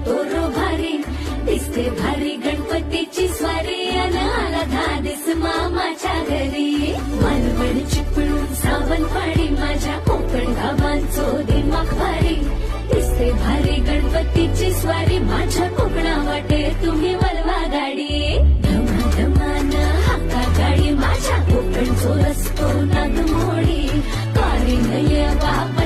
तोर भारी दिसते भारी गणपतीची स्वारी आला धादिस मामाच्या घरी मालवण चिपळूण सावंतवाडी माझ्या कोकण गावांचो दिमाग भारी दिसते भारी गणपतीची स्वारी माझ्या कोकणा वाटे तुम्ही वलवा गाडी धमाधमान हाका गाडी माझ्या कोकणचो रस्तो नागमोडी कारी नये बाबा